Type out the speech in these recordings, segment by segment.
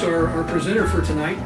our presenter for tonight.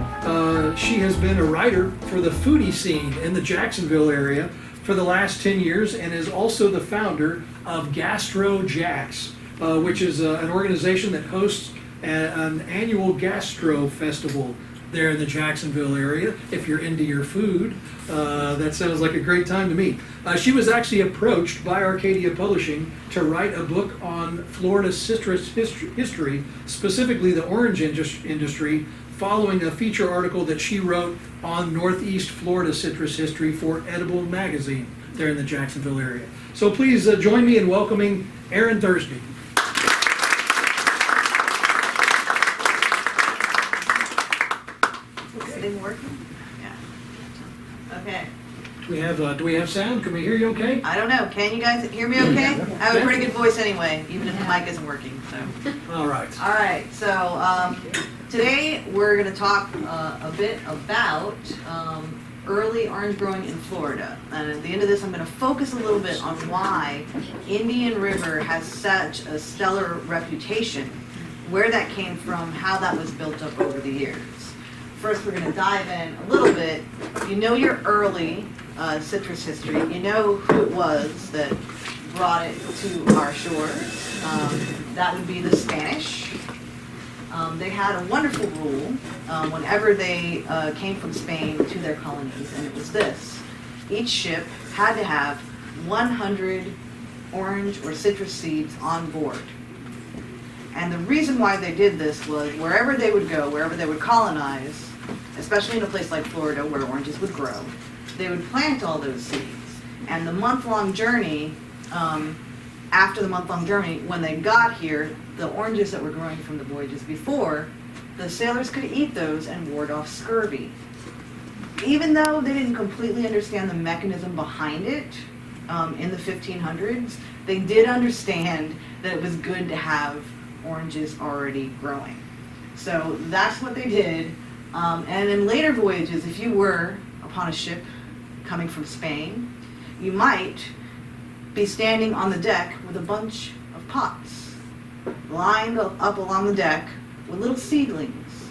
She has been a writer for the foodie scene in the Jacksonville area for the last 10 years and is also the founder of Gastro Jacks, which is an organization that hosts an annual gastro festival there in the Jacksonville area. If you're into your food, that sounds like a great time to me. She was actually approached by Arcadia Publishing to write a book on Florida's citrus history, specifically the orange industry, following a feature article that she wrote on Northeast Florida citrus history for Edible Magazine there in the Jacksonville area. So please join me in welcoming Erin Thursby. Working? Yeah. Okay. Do we have sound? Can we hear you okay? I don't know. Can you guys hear me okay? I have a pretty good voice anyway, even if the mic isn't working. So. All right. All right. So today we're going to talk a bit about early orange growing in Florida. And at the end of this, I'm going to focus a little bit on why Indian River has such a stellar reputation, where that came from, how that was built up over the years. First, we're going to dive in a little bit. You know your early citrus history. You know who it was that brought it to our shores. That would be the Spanish. They had a wonderful rule whenever they came from Spain to their colonies, and it was this. Each ship had to have 100 orange or citrus seeds on board. And the reason why they did this was wherever they would go, wherever they would colonize, especially in a place like Florida where oranges would grow, they would plant all those seeds. And the month-long journey, after the month-long journey, when they got here, the oranges that were growing from the voyages before, the sailors could eat those and ward off scurvy. Even though they didn't completely understand the mechanism behind it in the 1500s, they did understand that it was good to have oranges already growing. So that's what they did. And in later voyages, if you were upon a ship coming from Spain, you might be standing on the deck with a bunch of pots lined up along the deck with little seedlings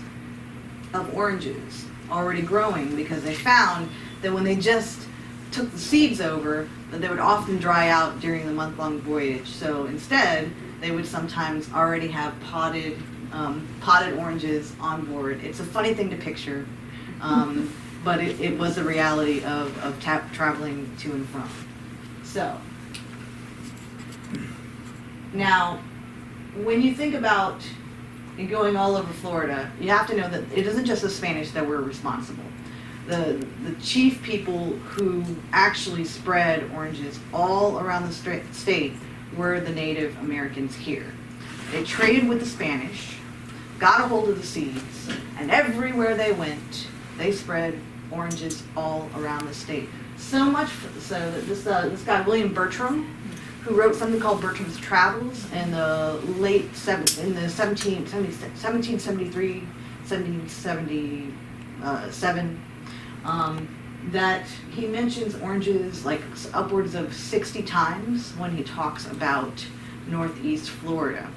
of oranges already growing, because they found that when they just took the seeds over, that they would often dry out during the month-long voyage. So instead, they would sometimes already have potted oranges on board. It's a funny thing to picture, but it was a reality of traveling to and from. So, now, when you think about going all over Florida, you have to know that it isn't just the Spanish that were responsible. The chief people who actually spread oranges all around the state were the Native Americans here. They traded with the Spanish, got a hold of the seeds, and everywhere they went, they spread oranges all around the state. So much so that this guy, William Bertram, who wrote something called Bertram's Travels in the late 1773, 1777, that he mentions oranges like upwards of 60 times when he talks about Northeast Florida.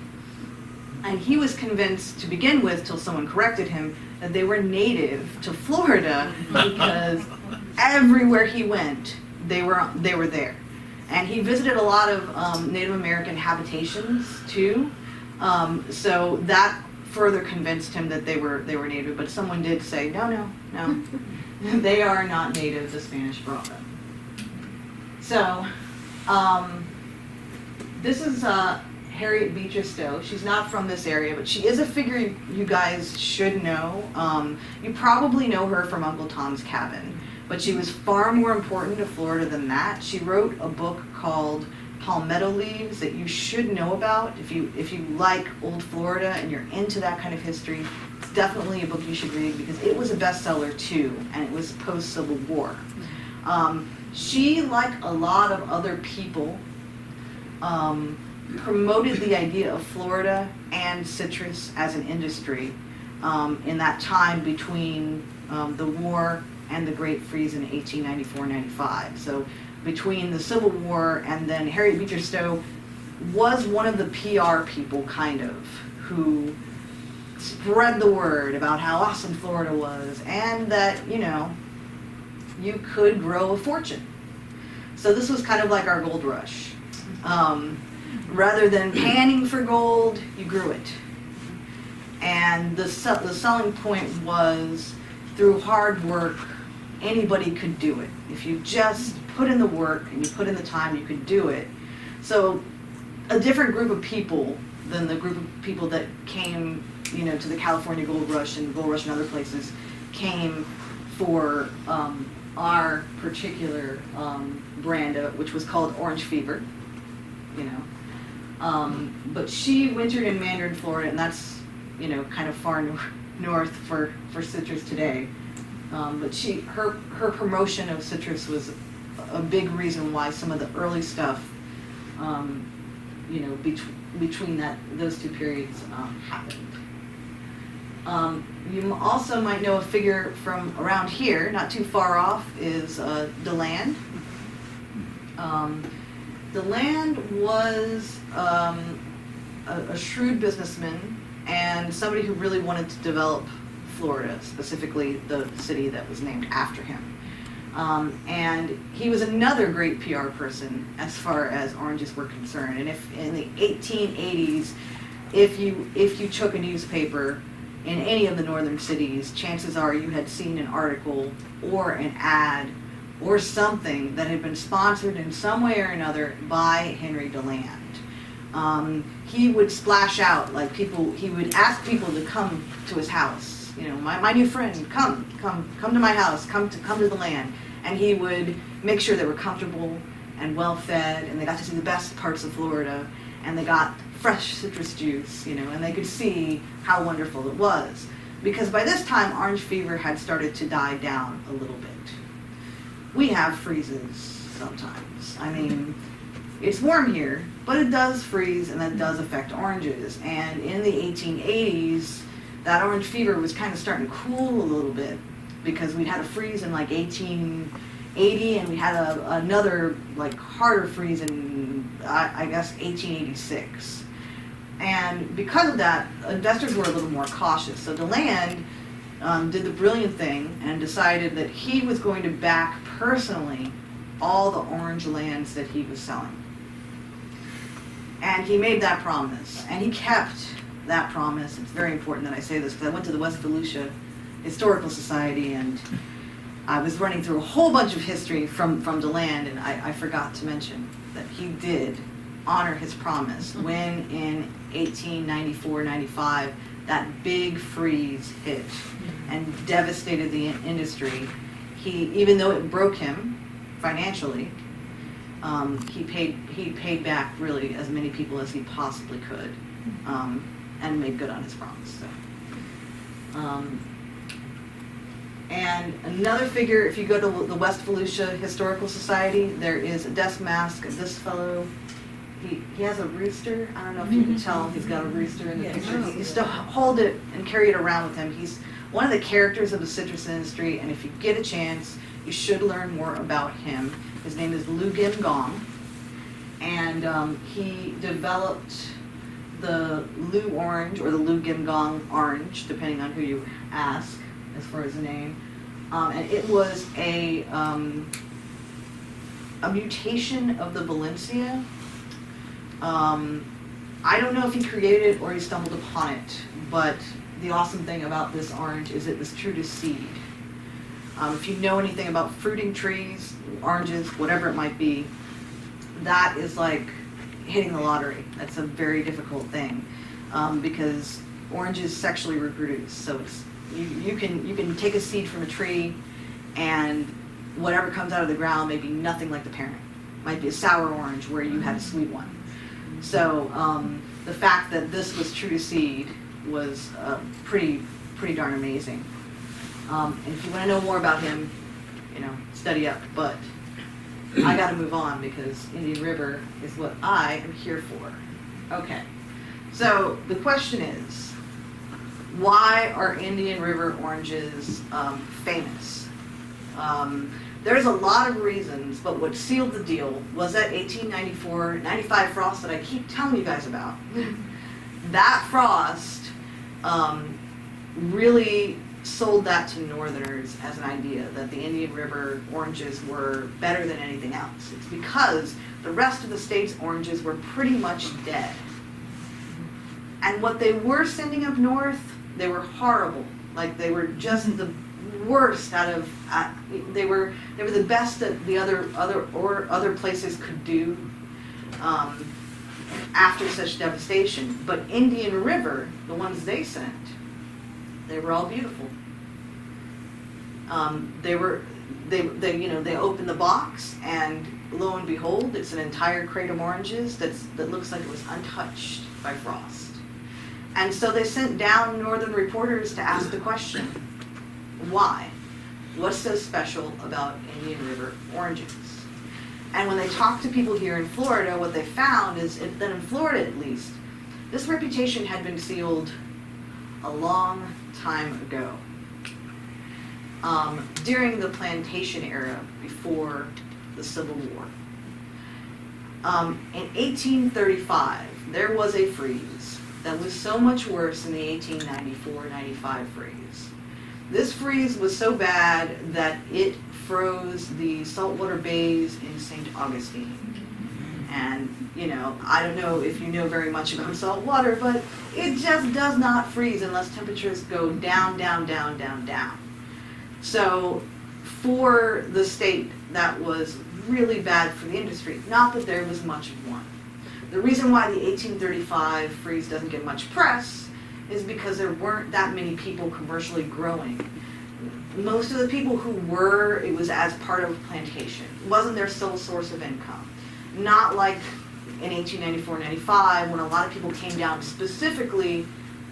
And he was convinced to begin with, till someone corrected him, that they were native to Florida because everywhere he went, they were there. And he visited a lot of Native American habitations too, so that further convinced him that they were native. But someone did say, no, they are not native. The Spanish brought them. So this is Harriet Beecher Stowe. She's not from this area, but she is a figure you guys should know. You probably know her from Uncle Tom's Cabin, but she was far more important to Florida than that. She wrote a book called Palmetto Leaves that you should know about. If you like old Florida and you're into that kind of history, it's definitely a book you should read because it was a bestseller too, and it was post-Civil War. She, like a lot of other people, promoted the idea of Florida and citrus as an industry in that time between the war and the Great Freeze in 1894-95. So between the Civil War and then Harriet Beecher Stowe was one of the PR people, kind of, who spread the word about how awesome Florida was, and that, you know, you could grow a fortune. So this was kind of like our gold rush. Rather than panning for gold, you grew it. And the selling point was, through hard work, anybody could do it. If you just put in the work and you put in the time, you could do it. So a different group of people than the group of people that came, you know, to the California Gold Rush and other places came for our particular brand, which was called Orange Fever, you know. But she wintered in Mandarin, Florida, and that's, you know, kind of far north for citrus today. But her promotion of citrus was a big reason why some of the early stuff, you know, between those two periods happened. You also might know a figure from around here, not too far off, is DeLand. DeLand was a shrewd businessman and somebody who really wanted to develop Florida, specifically the city that was named after him. And he was another great PR person as far as oranges were concerned. And if in the 1880s, if you took a newspaper in any of the northern cities, chances are you had seen an article or an ad or something that had been sponsored in some way or another by Henry DeLand. He would splash out, like he would ask people to come to his house. You know, my new friend, come to my house, come to the land. And he would make sure they were comfortable and well fed, and they got to see the best parts of Florida, and they got fresh citrus juice, you know, and they could see how wonderful it was. Because by this time, orange fever had started to die down a little bit. We have freezes sometimes. I mean, it's warm here, but it does freeze, and that does affect oranges. And in the 1880s, that orange fever was kind of starting to cool a little bit, because we'd had a freeze in like 1880, and we had another like harder freeze in, I guess, 1886. And because of that, investors were a little more cautious. So DeLand did the brilliant thing and decided that he was going to back personally all the orange lands that he was selling. And he made that promise, and he kept that promise. It's very important that I say this, because I went to the West Volusia Historical Society, and I was running through a whole bunch of history from DeLand, and I forgot to mention that he did honor his promise when in 1894-95 that big freeze hit and devastated the industry. Even though it broke him financially, he paid back really as many people as he possibly could, and made good on his promise. So. And another figure, if you go to the West Volusia Historical Society, there is a desk mask of this fellow. He has a rooster. I don't know if you can tell, he's got a rooster in the picture. He used to hold it and carry it around with him. He's one of the characters of the citrus industry, and if you get a chance, you should learn more about him. His name is Lou Gim Gong, and he developed the Lou Orange, or the Lou Gim Gong Orange, depending on who you ask as far as the name. And it was a mutation of the Valencia. I don't know if he created it or he stumbled upon it, but the awesome thing about this orange is it was true to seed. If you know anything about fruiting trees, oranges, whatever it might be, that is like hitting the lottery. That's a very difficult thing, because oranges sexually reproduce. So it's you can take a seed from a tree, and whatever comes out of the ground may be nothing like the parent. Might be a sour orange where you had a sweet one. So the fact that this was true to seed was pretty darn amazing. And if you want to know more about him, you know, study up. But I got to move on because Indian River is what I am here for. Okay. So the question is, why are Indian River oranges famous? There's a lot of reasons, but what sealed the deal was that 1894-95 frost that I keep telling you guys about. That frost really sold that to Northerners as an idea that the Indian River oranges were better than anything else. It's because the rest of the state's oranges were pretty much dead. And what they were sending up north, they were horrible. Like, they were just the worst out of, they were the best that the other places could do after such devastation. But Indian River, the ones they sent, they were all beautiful. They opened the box, and lo and behold, it's an entire crate of oranges that looks like it was untouched by frost. And so they sent down northern reporters to ask the question, why? What's so special about Indian River oranges? And when they talked to people here in Florida, what they found is that in Florida at least, this reputation had been sealed a long time ago. During the plantation era before the Civil War. In 1835, there was a freeze that was so much worse than the 1894-95 freeze. This freeze was so bad that it froze the saltwater bays in St. Augustine. And, I don't know if you know very much about salt water, but it just does not freeze unless temperatures go down, down, down, down, down. So for the state, that was really bad for the industry. Not that there was much of one. The reason why the 1835 freeze doesn't get much press is because there weren't that many people commercially growing. Most of the people who were, it was as part of plantation. It wasn't their sole source of income. Not like in 1894-95 when a lot of people came down specifically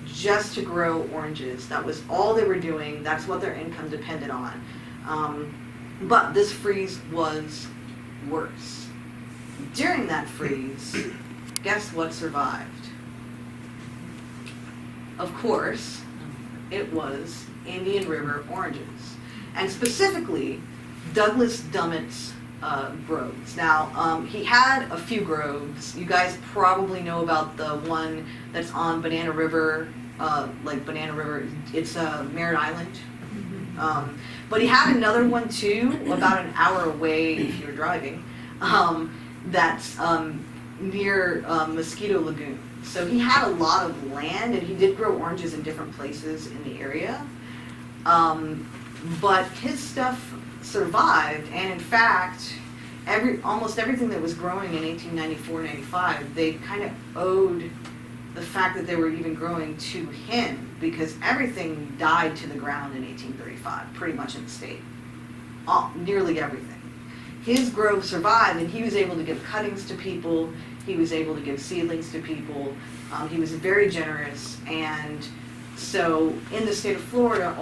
just to grow oranges. That was all they were doing. That's what their income depended on. But this freeze was worse. During that freeze, guess what survived? Of course, it was Indian River oranges. And specifically, Douglas Dummett's groves. Now, he had a few groves. You guys probably know about the one that's on Banana River, it's Merritt Island. But he had another one too, about an hour away if you're driving, that's near Mosquito Lagoon. So he had a lot of land, and he did grow oranges in different places in the area. But his stuff survived, and in fact, almost everything that was growing in 1894-95, they kind of owed the fact that they were even growing to him, because everything died to the ground in 1835, pretty much in the state. Nearly everything. His grove survived, and he was able to give cuttings to people, he was able to give seedlings to people, he was very generous, and so in the state of Florida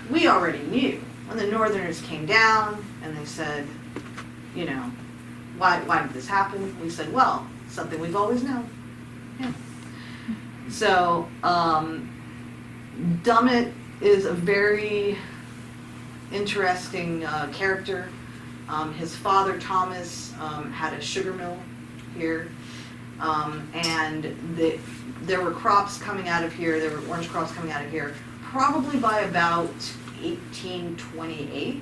we already knew. When the Northerners came down and they said, why did this happen? We said, well, something we've always known. Yeah. So, Dummett is a very interesting character. His father, Thomas, had a sugar mill here, and there were crops coming out of here, there were orange crops coming out of here, probably by about 1828.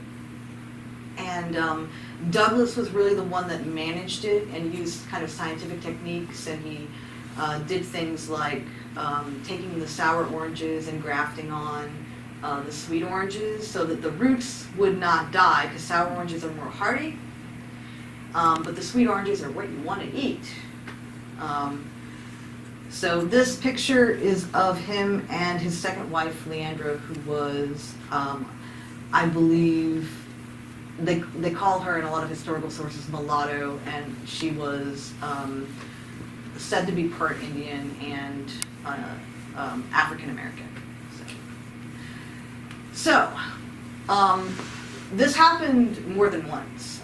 And Douglas was really the one that managed it and used kind of scientific techniques, and he did things like taking the sour oranges and grafting on the sweet oranges so that the roots would not die, because sour oranges are more hardy, but the sweet oranges are what you want to eat. So this picture is of him and his second wife, Leandra, who was, I believe, they call her in a lot of historical sources mulatto, and she was said to be part Indian and African American. So this happened more than once,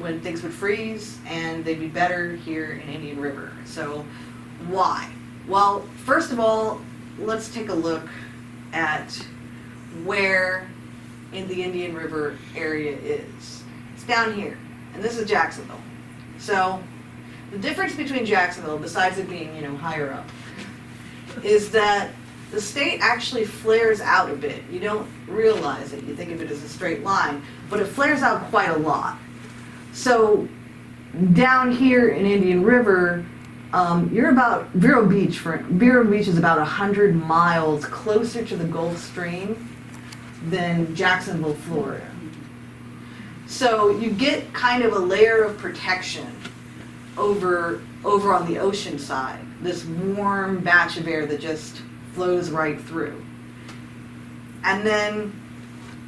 when things would freeze and they'd be better here in Indian River. So why? Well, first of all, let's take a look at where in the Indian River area is. It's down here, and this is Jacksonville. So the difference between Jacksonville, besides it being, higher up, is that the state actually flares out a bit. You don't realize it, you think of it as a straight line, but it flares out quite a lot. So down here in Indian River, you're about, Vero Beach is about 100 miles closer to the Gulf Stream than Jacksonville, Florida. So you get kind of a layer of protection over on the ocean side, this warm batch of air that just flows right through. And then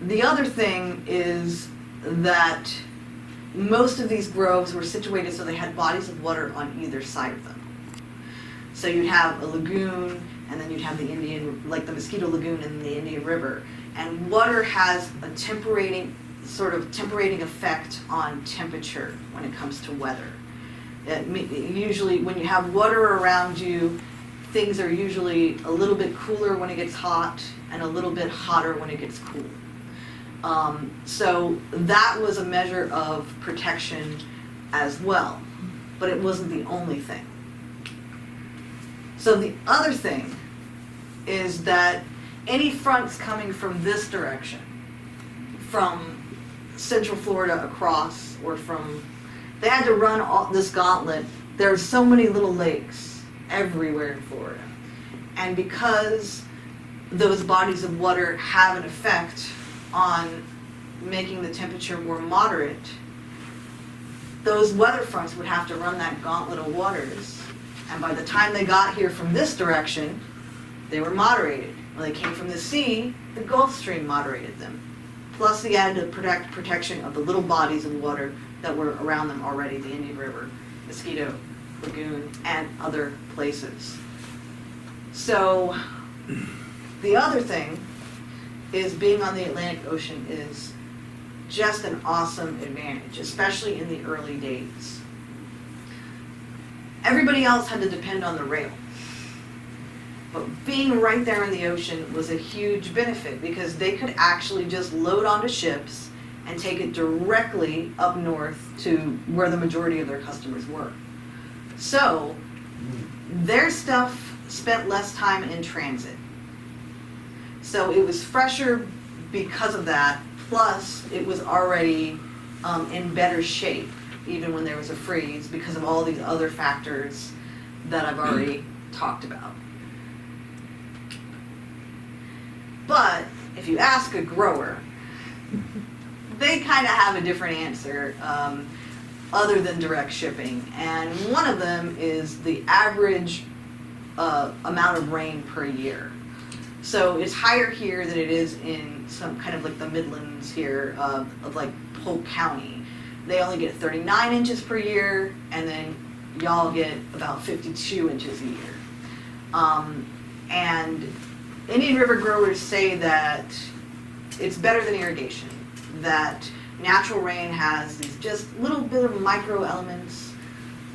the other thing is that most of these groves were situated so they had bodies of water on either side of them. So you'd have a lagoon, and then you'd have the the Mosquito Lagoon and the Indian River. And water has a temperating effect on temperature when it comes to weather. Usually when you have water around you, things are usually a little bit cooler when it gets hot and a little bit hotter when it gets cool. So that was a measure of protection as well, but it wasn't the only thing. So the other thing is that any fronts coming from this direction, from Central Florida across, or they had to run this gauntlet. There's so many little lakes everywhere in Florida. And because those bodies of water have an effect on making the temperature more moderate, those weather fronts would have to run that gauntlet of waters. And by the time they got here from this direction, they were moderated. When they came from the sea, the Gulf Stream moderated them. Plus the added protection of the little bodies of water that were around them already, the Indian River, Mosquito Lagoon, and other places. So the other thing is being on the Atlantic Ocean is just an awesome advantage, especially in the early days. Everybody else had to depend on the rail. But being right there in the ocean was a huge benefit because they could actually just load onto ships and take it directly up north to where the majority of their customers were. So their stuff spent less time in transit. So it was fresher because of that, plus it was already in better shape even when there was a freeze because of all these other factors that I've already talked about. But if you ask a grower, they kind of have a different answer other than direct shipping. And one of them is the average amount of rain per year. So it's higher here than it is in some kind of like the Midlands here of like Polk County. They only get 39 inches per year, and then y'all get about 52 inches a year. And Indian River growers say that it's better than irrigation, that natural rain has these just little bit of micro elements,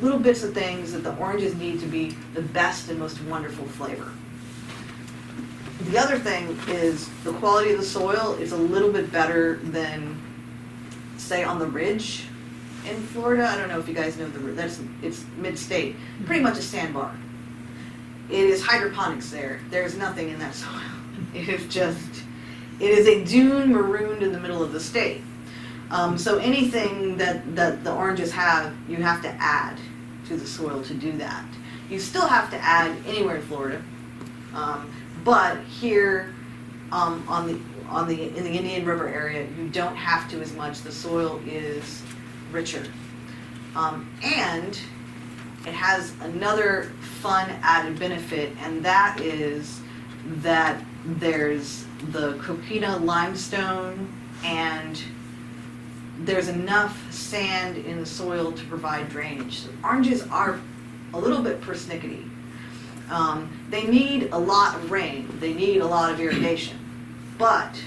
little bits of things that the oranges need to be the best and most wonderful flavor. The other thing is the quality of the soil is a little bit better than, say, on the ridge in Florida. I don't know if you guys know the ridge. It's mid-state, pretty much a sandbar. It is hydroponics there. There's nothing in that soil. It is a dune marooned in the middle of the state. So anything that the oranges have, you have to add to the soil to do that. You still have to add anywhere in Florida, but here in the Indian River area, you don't have to as much. The soil is richer, and it has another fun added benefit, and that is that there's the coquina limestone, and there's enough sand in the soil to provide drainage. So oranges are a little bit persnickety. They need a lot of rain. They need a lot of irrigation. But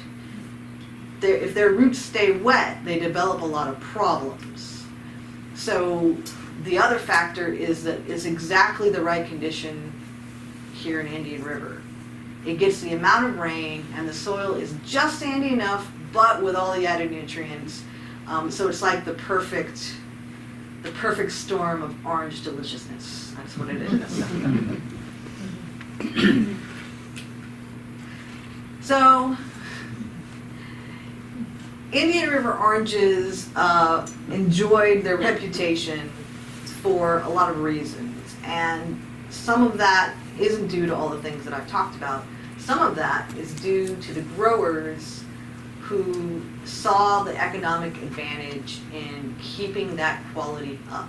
if their roots stay wet, they develop a lot of problems. So the other factor is that it's exactly the right condition here in Indian River. It gets the amount of rain, and the soil is just sandy enough, but with all the added nutrients. So it's like the perfect storm of orange deliciousness. That's what it is. So, Indian River oranges enjoyed their reputation for a lot of reasons, and some of that isn't due to all the things that I've talked about. Some of that is due to the growers who saw the economic advantage in keeping that quality up.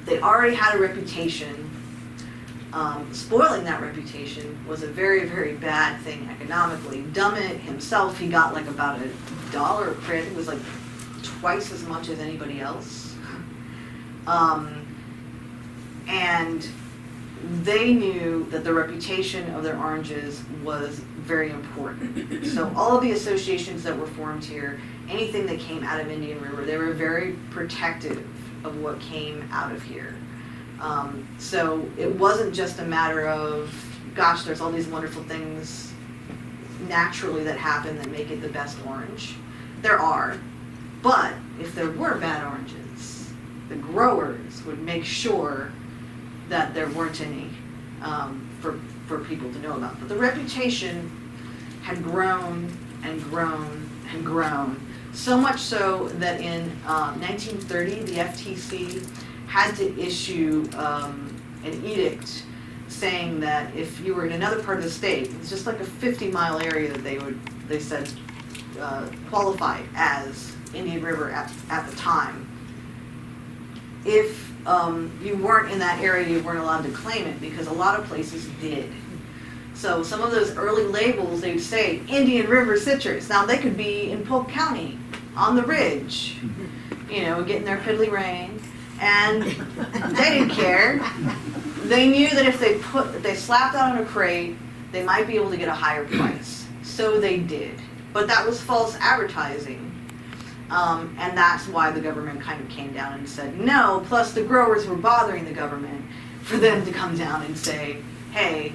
They already had a reputation. Spoiling that reputation was a very, very bad thing economically. Dummett himself, he got like about $1 a crate. It was like twice as much as anybody else. And they knew that the reputation of their oranges was very important. So all of the associations that were formed here, anything that came out of Indian River, they were very protective of what came out of here. So it wasn't just a matter of, gosh, there's all these wonderful things naturally that happen that make it the best orange. There are, but if there were bad oranges, the growers would make sure that there weren't any for people to know about. But the reputation had grown and grown and grown, so much so that in 1930, the FTC had to issue an edict saying that if you were in another part of the state, it's just like a 50-mile area that they said qualified as Indian River at the time. If you weren't in that area, you weren't allowed to claim it, because a lot of places did. So some of those early labels, they'd say Indian River citrus. Now they could be in Polk County, on the ridge, getting their piddly rain, and they didn't care. They knew that if they slapped that on a crate, they might be able to get a higher price. So they did. But that was false advertising. And that's why the government kind of came down and said no, plus the growers were bothering the government for them to come down and say, hey,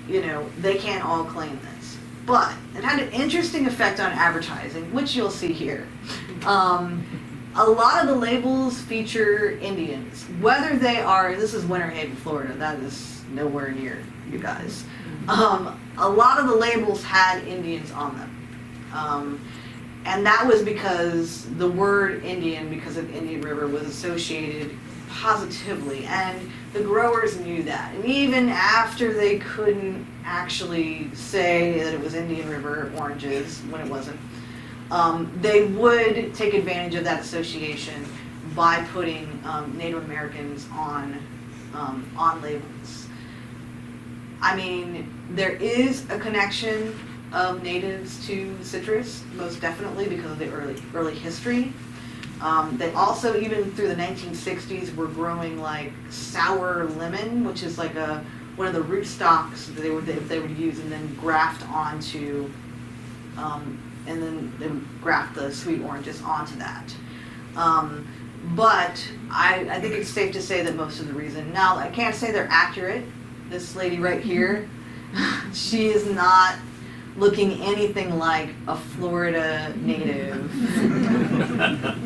they can't all claim this. But it had an interesting effect on advertising, which you'll see here. A lot of the labels feature Indians, whether they are, this is Winter Haven, Florida, that is nowhere near you guys. A lot of the labels had Indians on them. And that was because the word Indian, because of Indian River, was associated positively, and the growers knew that. And even after they couldn't actually say that it was Indian River oranges, when it wasn't, they would take advantage of that association by putting Native Americans on labels. I mean, there is a connection of natives to citrus, most definitely, because of the early history. They also, even through the 1960s, were growing like sour lemon, which is like one of the rootstocks that they would use and then graft onto, and then they would graft the sweet oranges onto that. But I think it's safe to say that most of the reason, now I can't say they're accurate. This lady right here, she is not looking anything like a Florida native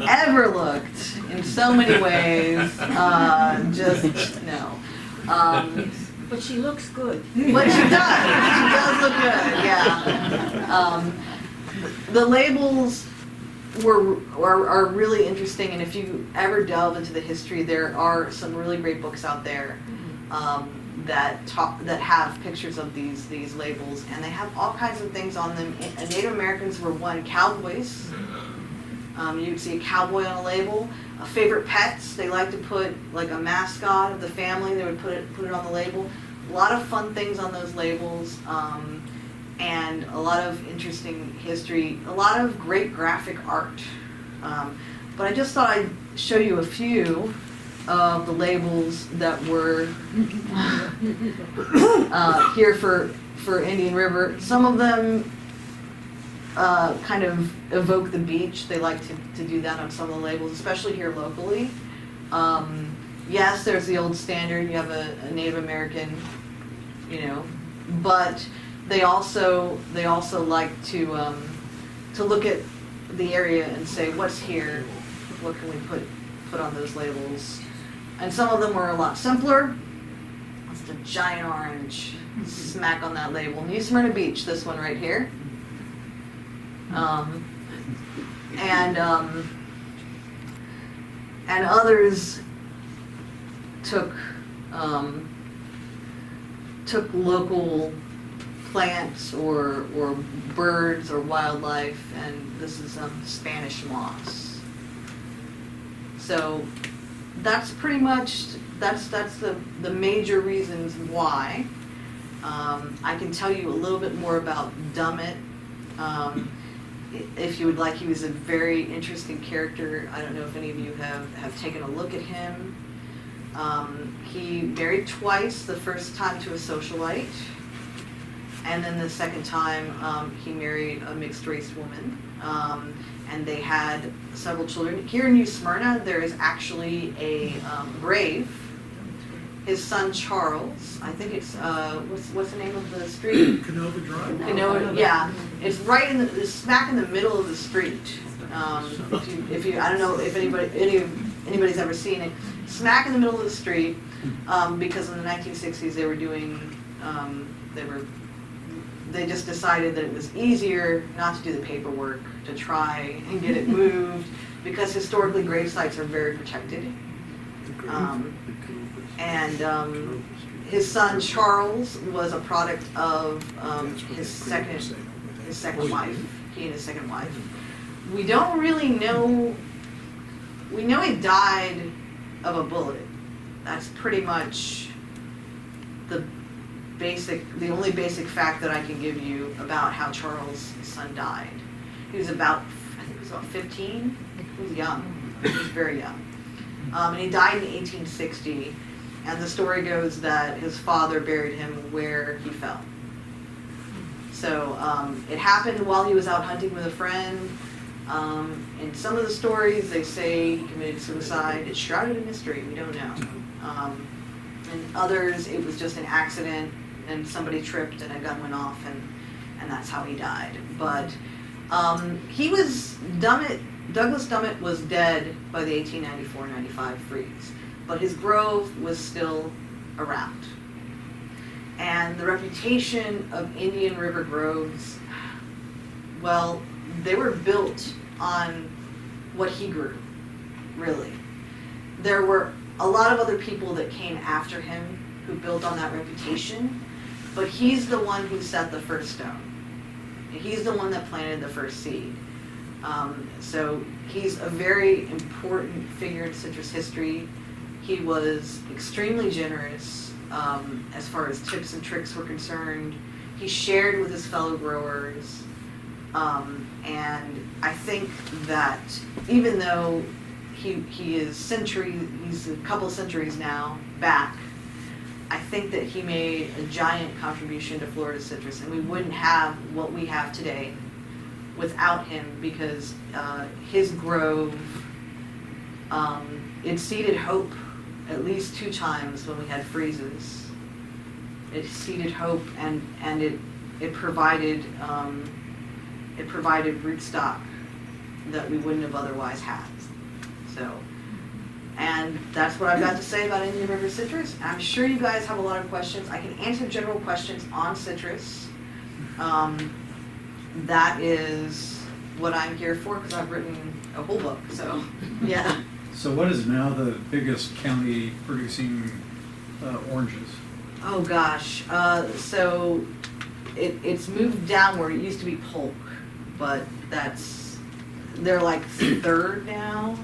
ever looked in so many ways. Just no. But she looks good. But she does. She does look good. Yeah. The labels are really interesting, and if you ever delve into the history, there are some really great books out there that have pictures of these labels, and they have all kinds of things on them. Native Americans were one. Cowboys. You'd see a cowboy on a label. Favorite pets. They like to put like a mascot of the family. They would put it on the label. A lot of fun things on those labels, and a lot of interesting history. A lot of great graphic art. But I just thought I'd show you a few of the labels that were here for Indian River. Some of them kind of evoke the beach. They like to do that on some of the labels, especially here locally. Yes, there's the old standard. You have a Native American, but they also like to look at the area and say, what's here? What can we put on those labels? And some of them were a lot simpler. Just a giant orange smack on that label. New Smyrna Beach, this one right here. And others took local plants or birds or wildlife, and this is Spanish moss. So that's pretty much that's the major reasons why. I can tell you a little bit more about Dummett. If you would like, he was a very interesting character. I don't know if any of you have taken a look at him. He married twice, the first time to a socialite, and then the second time he married a mixed-race woman. And they had several children. Here in New Smyrna, there is actually a grave. His son Charles, I think it's, what's the name of the street? Canova Drive? Canova, yeah. It's right in it's smack in the middle of the street. If you, I don't know if anybody's ever seen it. Smack in the middle of the street, because in the 1960s they were doing, they just decided that it was easier not to do the paperwork, to try and get it moved, because historically grave sites are very protected. His son Charles was a product of his second wife. He and his second wife. We don't really know. We know he died of a bullet. That's pretty much the only basic fact that I can give you about how Charles' son died. He was about 15. He was young. He was very young. And he died in 1860. And the story goes that his father buried him where he fell. So it happened while he was out hunting with a friend. In some of the stories, they say he committed suicide. It's shrouded in mystery. We don't know. In others, it was just an accident, and somebody tripped and a gun went off, and that's how he died. But Douglas Dummett was dead by the 1894-95 freeze, but his grove was still around. And the reputation of Indian River groves, well, they were built on what he grew, really. There were a lot of other people that came after him who built on that reputation, but he's the one who set the first stone. He's the one that planted the first seed. So he's a very important figure in citrus history. He was extremely generous as far as tips and tricks were concerned. He shared with his fellow growers. And I think that even though he's a couple centuries now back, I think that he made a giant contribution to Florida citrus, and we wouldn't have what we have today without him, because his grove, it seeded hope at least 2 times when we had freezes. It seeded hope, and it provided rootstock that we wouldn't have otherwise had. So, and that's what I've got to say about Indian River citrus. I'm sure you guys have a lot of questions. I can answer general questions on citrus. That is what I'm here for, because I've written a whole book, so, yeah. So what is now the biggest county producing oranges? Oh gosh, so it's moved downward. It used to be Polk, but they're like 3rd now.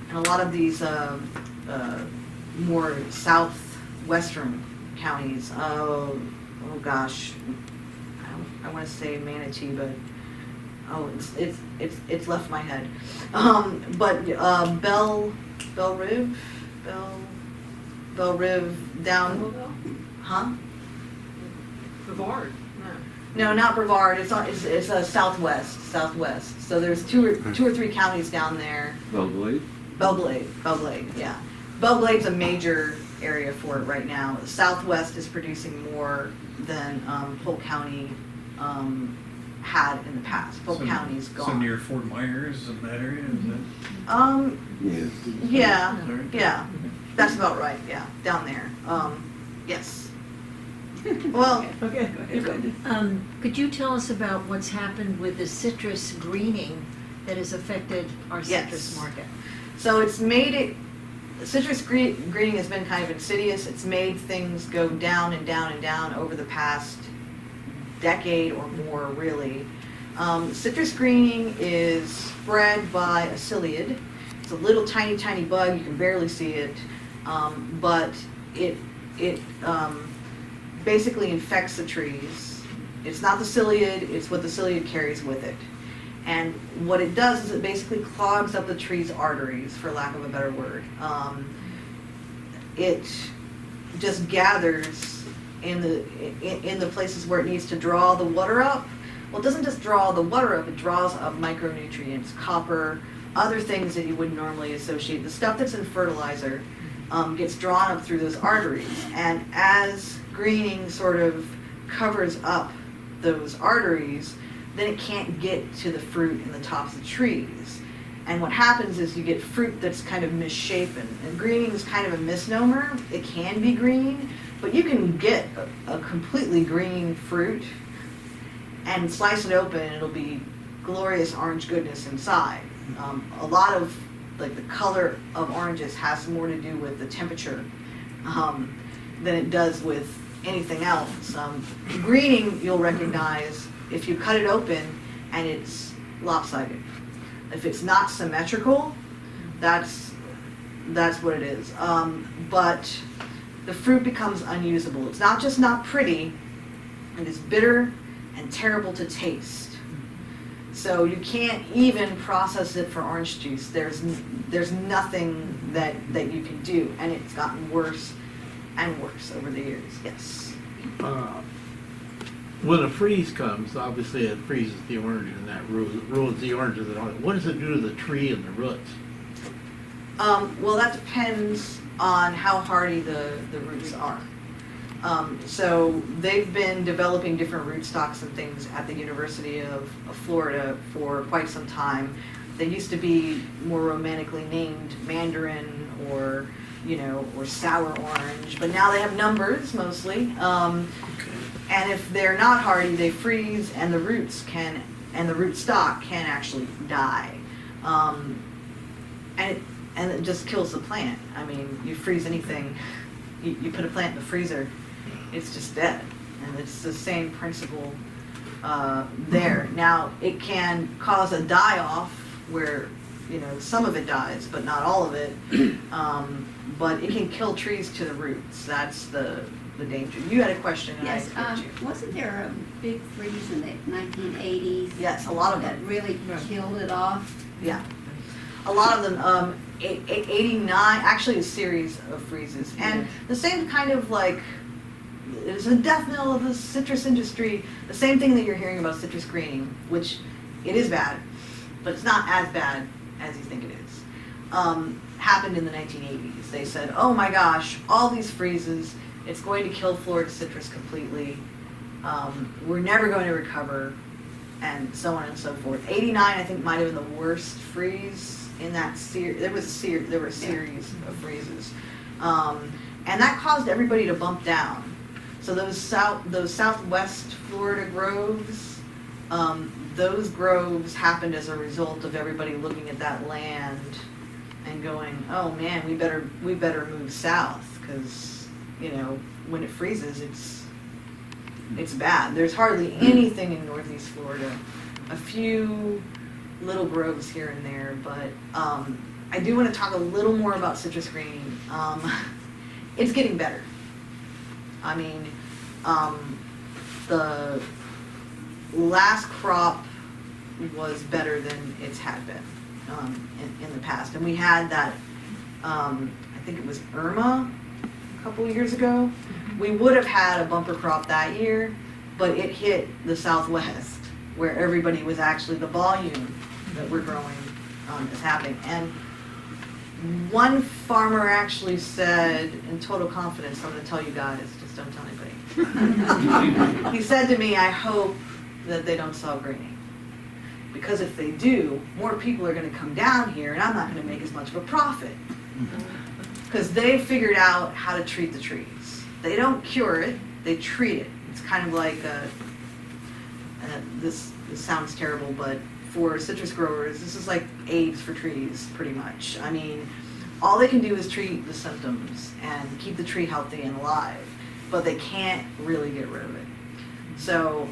And a lot of these more southwestern counties, oh gosh, I want to say Manatee, but it's left my head. But Belle Rive down, huh? Brevard. No, not Brevard. It's southwest. So there's two or three counties down there. Belglade, yeah. Belglade's a major area for it right now. Southwest is producing more than Polk County had in the past. Polk County's gone. So near Fort Myers in that area, is that? Yeah, that's about right. Yeah, down there. Yes. Well, Okay, You're good. Could you tell us about what's happened with the citrus greening that has affected our citrus Yes. market? so it's made it, citrus greening has been kind of insidious. It's made things go down and down and down over the past decade or more, really. Citrus greening is spread by a psyllid. It's a little tiny, tiny bug. You can barely see it, but it basically infects the trees. It's not the psyllid, it's what the psyllid carries with it. And what it does is it basically clogs up the tree's arteries, for lack of a better word. It just gathers in the places where it needs to draw the water up. Well, it doesn't just draw the water up, it draws up micronutrients, copper, other things that you wouldn't normally associate. The stuff that's in fertilizer gets drawn up through those arteries. And as greening sort of covers up those arteries, then it can't get to the fruit in the tops of the trees. And what happens is you get fruit that's kind of misshapen. And greening is kind of a misnomer. It can be green, but you can get a completely green fruit and slice it open and it'll be glorious orange goodness inside. A lot of like the color of oranges has more to do with the temperature than it does with anything else. Greening you'll recognize if you cut it open and it's lopsided. If it's not symmetrical, that's what it is. But the fruit becomes unusable. It's not just not pretty, it is bitter and terrible to taste. So you can't even process it for orange juice. There's nothing that you can do, and it's gotten worse and worse over the years. Yes. When a freeze comes, obviously it freezes the orange and that ruins the oranges and all that. What does it do to the tree and the roots? Well, that depends on how hardy the roots are. So they've been developing different rootstocks and things at the University of Florida for quite some time. They used to be more romantically named mandarin or sour orange, but now they have numbers mostly. And if they're not hardy, they freeze, and the rootstock can actually die. And it just kills the plant. I mean, you freeze anything, you put a plant in the freezer, it's just dead. And it's the same principle there. Now, it can cause a die-off where, some of it dies, but not all of it. But it can kill trees to the roots. That's the danger. You had a question, and Yes, I skipped you. wasn't there a big freeze in the 1980s? Yes, a lot of that them. really killed it off? Yeah. A lot of them, 89, actually a series of freezes. And the same kind of like, it's a death knell of the citrus industry, the same thing that you're hearing about citrus greening, which it is bad, but it's not as bad as you think it is. Happened in the 1980s. They said, oh my gosh, all these freezes, it's going to kill Florida citrus completely. We're never going to recover, and so on and so forth. 89, I think, might have been the worst freeze in that series. There were a series of freezes, and that caused everybody to bump down. So those southwest Florida groves, those groves happened as a result of everybody looking at that land and going, oh man, we better move south, because when it freezes, it's bad. There's hardly anything in Northeast Florida. A few little groves here and there, but I do want to talk a little more about citrus greening. It's getting better. I mean, the last crop was better than it's had been in the past. And we had that, I think it was Irma a couple of years ago. We would have had a bumper crop that year, but it hit the Southwest where everybody was actually, the volume that we're growing is happening. And one farmer actually said, in total confidence, I'm going to tell you guys, just don't tell anybody. He said to me, I hope that they don't sell greening. Because if they do, more people are going to come down here and I'm not going to make as much of a profit. Because they figured out how to treat the trees. they don't cure it, they treat it. It's kind of like this sounds terrible, but for citrus growers, this is like AIDS for trees, pretty much. I mean, all they can do is treat the symptoms and keep the tree healthy and alive, but they can't really get rid of it. So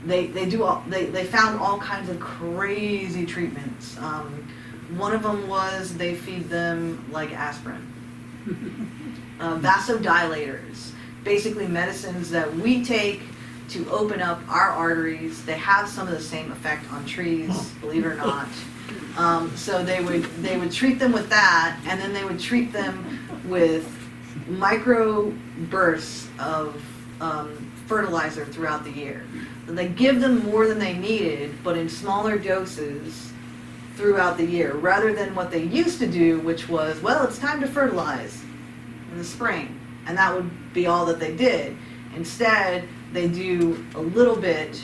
they found all kinds of crazy treatments. One of them was they feed them like aspirin. Vasodilators, basically medicines that we take to open up our arteries. They have some of the same effect on trees, believe it or not. So they would treat them with that, and then they would treat them with micro bursts of fertilizer throughout the year. They give them more than they needed, but in smaller doses throughout the year, rather than what they used to do, which was, well, it's time to fertilize in the spring, and that would be all that they did. Instead, they do a little bit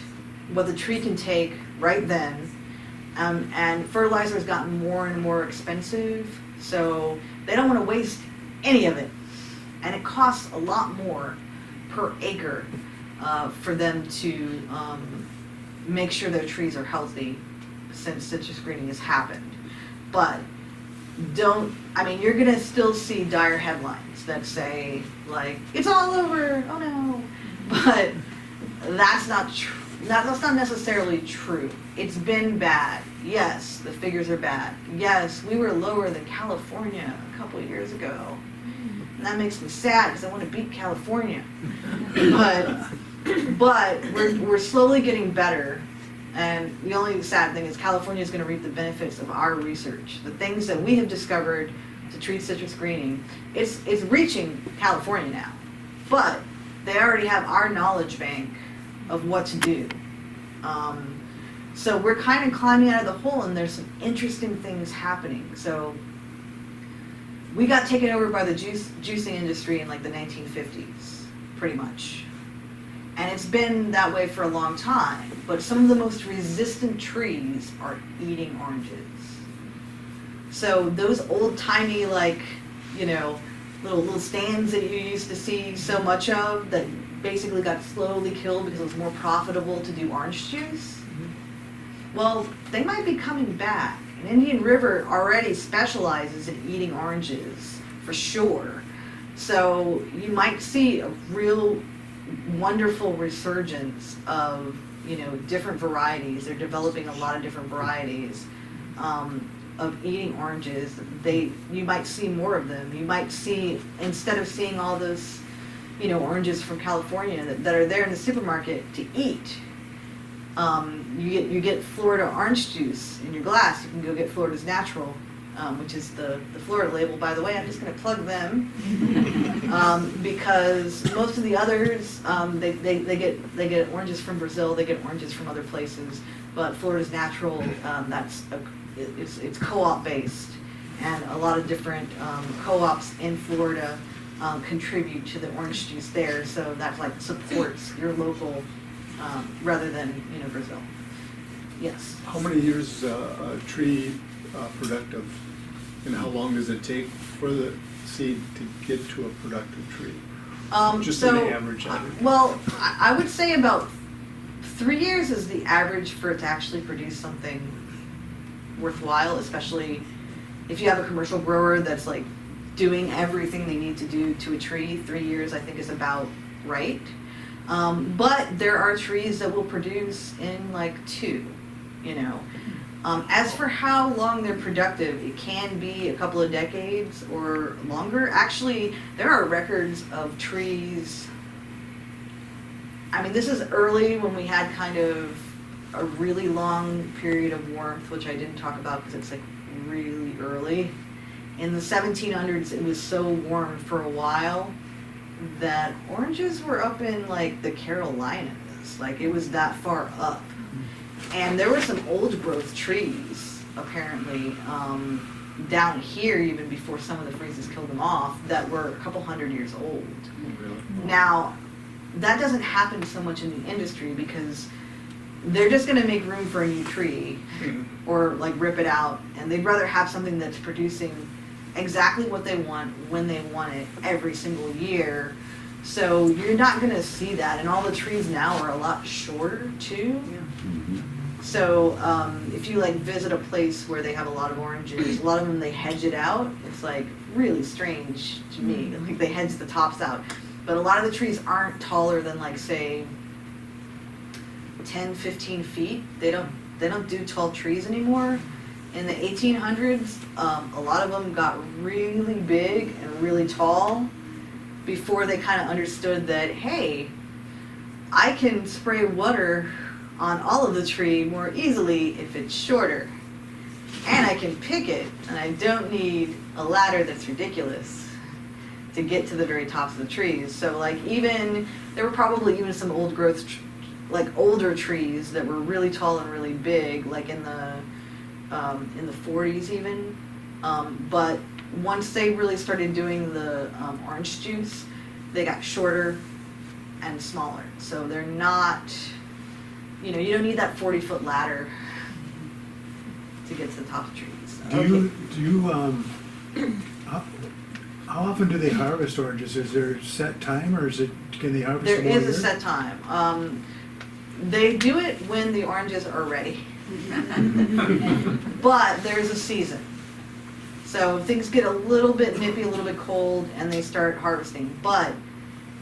what the tree can take right then, and fertilizer has gotten more and more expensive, so they don't want to waste any of it, and it costs a lot more per acre for them to make sure their trees are healthy since citrus greening has happened. But you're gonna still see dire headlines that say, like, it's all over, oh no. But that's not true. That's not necessarily true. It's been bad. Yes, the figures are bad. Yes, we were lower than California a couple of years ago. And that makes me sad because I want to beat California. But we're slowly getting better. And the only sad thing is California is going to reap the benefits of our research. The things that we have discovered to treat citrus greening, it's reaching California now. But they already have our knowledge bank of what to do. So we're kind of climbing out of the hole, and there's some interesting things happening. So we got taken over by the juicing industry in like the 1950s, pretty much. And it's been that way for a long time. But some of the most resistant trees are eating oranges. So those old-timey, like, little stands that you used to see so much of that basically got slowly killed because it was more profitable to do orange juice, well, they might be coming back. And Indian River already specializes in eating oranges, for sure. So you might see a real wonderful resurgence of, different varieties. They're developing a lot of different varieties of eating oranges. You might see more of them. You might see, instead of seeing all those, oranges from California that are there in the supermarket to eat, you get Florida orange juice in your glass. You can go get Florida's Natural, which is the Florida label, by the way. I'm just going to plug them because most of the others, they get oranges from Brazil, they get oranges from other places, but Florida's Natural, it's co-op based, and a lot of different co-ops in Florida contribute to the orange juice there, so that like supports your local rather than Brazil. Yes. How many years a tree productive, and how long does it take for the seed to get to a productive tree? Just an average. Well, I would say about 3 years is the average for it to actually produce something worthwhile, especially if you have a commercial grower that's like doing everything they need to do to a tree. 3 years I think is about right. But there are trees that will produce in like 2, As for how long they're productive, it can be a couple of decades or longer. Actually, there are records of trees. I mean, this is early when we had kind of a really long period of warmth, which I didn't talk about because it's like really early. In the 1700s, it was so warm for a while that oranges were up in like the Carolinas. Like it was that far up. And there were some old growth trees, apparently, down here even before some of the freezes killed them off, that were a couple hundred years old. Really? Now, that doesn't happen so much in the industry because they're just going to make room for a new tree or like rip it out, and they'd rather have something that's producing exactly what they want when they want it every single year So you're not gonna see that, and all the trees now are a lot shorter too. So if you like visit a place where they have a lot of oranges, a lot of them they hedge it out. It's like really strange to me. Like they hedge the tops out, but a lot of the trees aren't taller than like say 10, 15 feet. They don't do tall trees anymore. In the 1800s, a lot of them got really big and really tall before they kind of understood that, hey, I can spray water on all of the tree more easily if it's shorter. And I can pick it, and I don't need a ladder that's ridiculous to get to the very tops of the trees. So like there were probably even some old growth, like older trees that were really tall and really big, like in the 40s even. But once they really started doing the orange juice, they got shorter and smaller. So they're not, you don't need that 40-foot ladder to get to the top of trees. How often do they harvest oranges? Is there a set time, or can they harvest There them all is a year? set time. They do it when the oranges are ready. But there's a season. So things get a little bit nippy, a little bit cold, and they start harvesting. But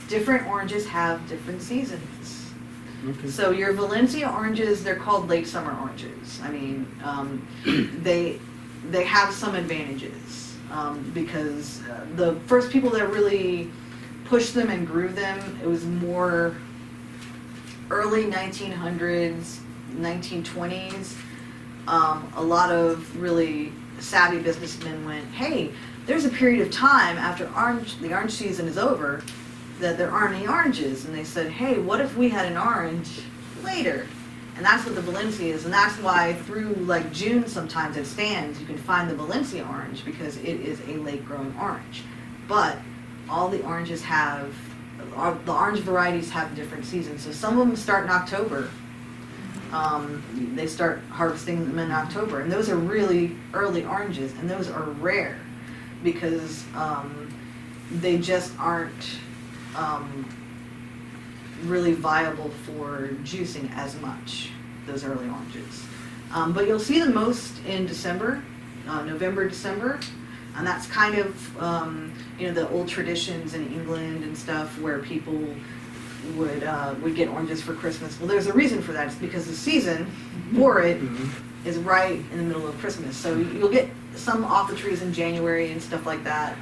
different oranges have different seasons. Okay. So your Valencia oranges, they're called late summer oranges. I mean, they have some advantages because the first people that really pushed them and grew them, it was more early 1900s, 1920s. A lot of really savvy businessmen went, hey, there's a period of time after the orange season is over that there aren't any oranges. And they said, hey, what if we had an orange later? And that's what the Valencia is. And that's why through like June sometimes at stands you can find the Valencia orange, because it is a late growing orange. But all the oranges the orange varieties have different seasons. So some of them start in October. They start harvesting them in October, and those are really early oranges, and those are rare because they just aren't really viable for juicing as much, those early oranges. But you'll see them most in December, November, December, and that's kind of the old traditions in England and stuff where people would get oranges for Christmas. Well, there's a reason for that. It's because the season for it is right in the middle of Christmas. So you'll get some off the trees in January and stuff like that.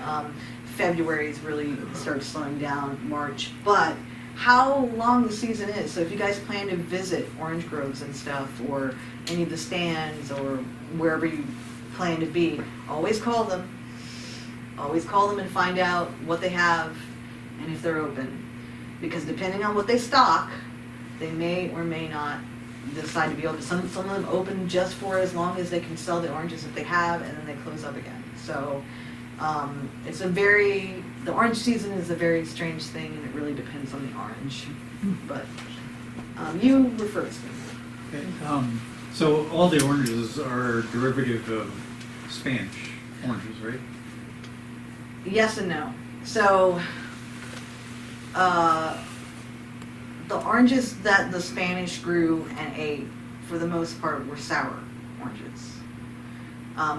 February is really starts slowing down, March. But how long the season is. So if you guys plan to visit orange groves and stuff, or any of the stands, or wherever you plan to be, always call them. Always call them and find out what they have and if they're open. Because depending on what they stock, they may or may not decide to be open. Some of them open just for as long as they can sell the oranges that they have, and then they close up again. So the orange season is a very strange thing, and it really depends on the orange. But you were first. Okay. So all the oranges are derivative of Spanish oranges, right? Yes and no. So the oranges that the Spanish grew and ate, for the most part, were sour oranges.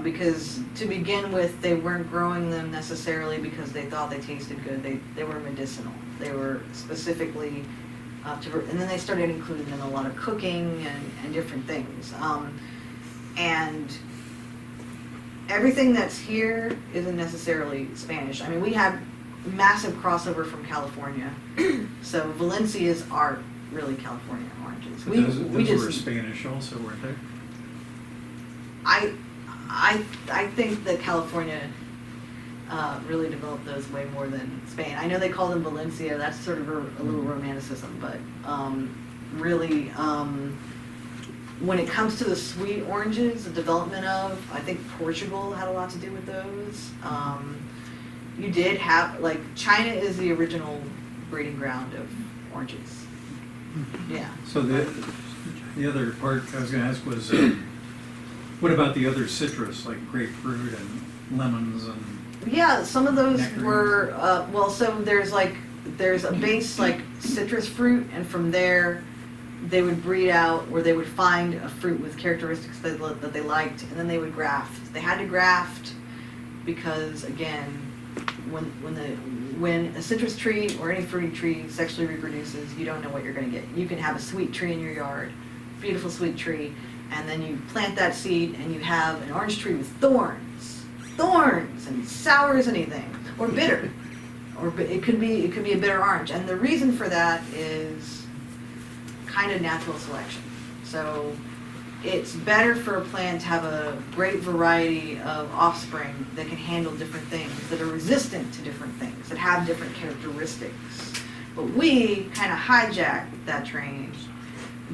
Because to begin with, they weren't growing them necessarily because they thought they tasted good. They were medicinal. They were specifically and then they started including them in a lot of cooking and different things. And everything that's here isn't necessarily Spanish. I mean, we have massive crossover from California. So Valencias are really California oranges. But those were Spanish also, weren't they? I think that California really developed those way more than Spain. I know they call them Valencia. That's sort of a little romanticism, but really, when it comes to the sweet oranges, the development of, I think Portugal had a lot to do with those. You did have, like, China is the original breeding ground of oranges. Yeah. So the other part I was going to ask was, what about the other citrus, like grapefruit and lemons and... Yeah, some of those Nectarines. were, so there's like there's a base like citrus fruit, and from there they would breed out, or they would find a fruit with characteristics that they liked, and then they would graft. They had to graft because, again, when a citrus tree or any fruity tree sexually reproduces, you don't know what you're going to get. You can have a sweet tree in your yard, beautiful sweet tree, and then you plant that seed and you have an orange tree with thorns, and sour as anything, or bitter, or it could be a bitter orange. And the reason for that is kind of natural selection. So it's better for a plant to have a great variety of offspring that can handle different things, that are resistant to different things, that have different characteristics. But we kind of hijack that train.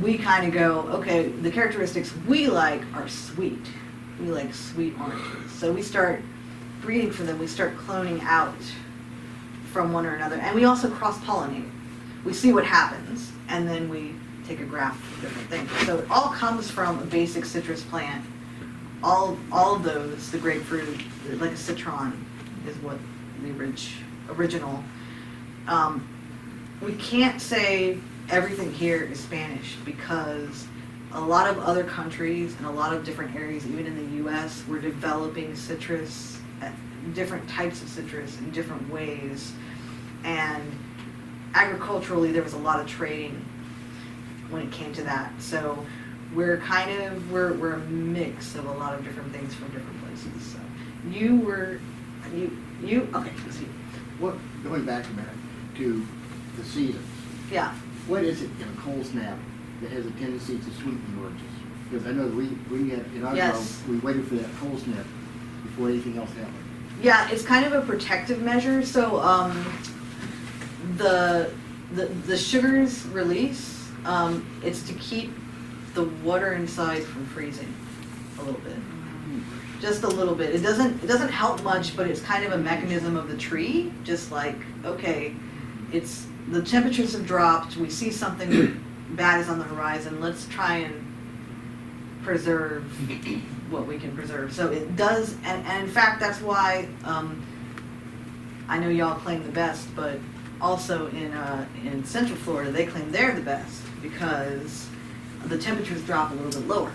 We kind of go, okay, the characteristics we like are sweet. We like sweet oranges. So we start breeding for them. We start cloning out from one or another. And we also cross-pollinate. We see what happens, and then we take a graft of different things. So it all comes from a basic citrus plant. All of those, the grapefruit, like a citron, is what the original. We can't say everything here is Spanish because a lot of other countries and a lot of different areas, even in the U.S., were developing citrus, different types of citrus in different ways. And agriculturally, there was a lot of trading when it came to that. So we're we're a mix of a lot of different things from different places. So okay, let's see. What, going back a minute to the seasons, Yeah. what is it in a cold snap that has a tendency to sweeten the oranges? Because I know that we had, in our Yes. grove, we waited for that cold snap before anything else happened. Yeah, it's kind of a protective measure. So the sugars release, it's to keep the water inside from freezing a little bit. Just a little bit. It doesn't help much, but it's kind of a mechanism of the tree. Just like, okay, it's the temperatures have dropped. We see something bad is on the horizon. Let's try and preserve what we can preserve. So it does, and in fact, that's why I know y'all claim the best, but also in Central Florida, they claim they're the best because the temperatures drop a little bit lower.